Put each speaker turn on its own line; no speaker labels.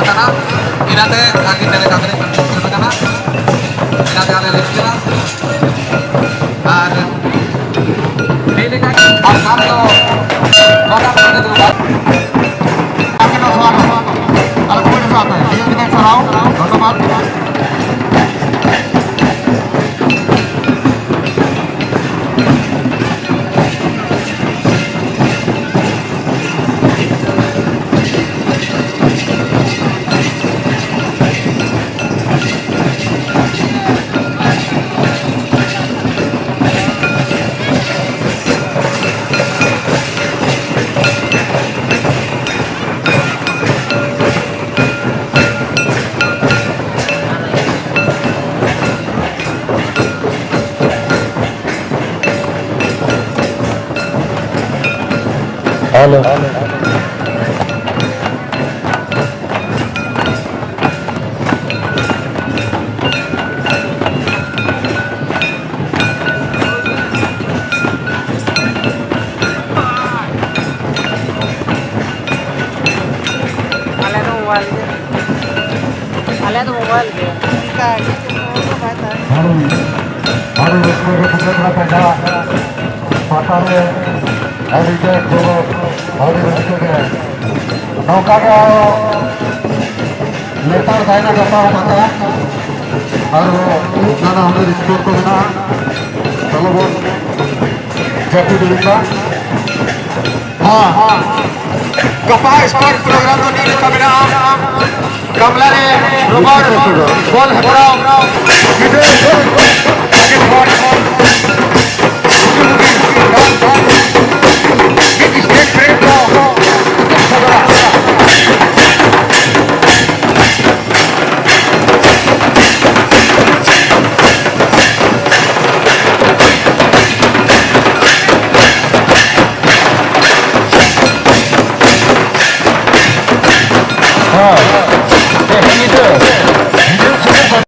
karena inate lagi dari kami karena inate ada listnya ada ini kan asam to kota pada dulu akan suara kalau boleh satu dia kita serau otomat
Halo. नौका का लेतर जाना करता होता है और नाना हमारे score को बिना चलो वो जैसे दिखा हाँ हाँ कपा स्कोर प्रोग्राम तो नहीं लिखा बिना कमला ने रोबोट बॉल हटाओ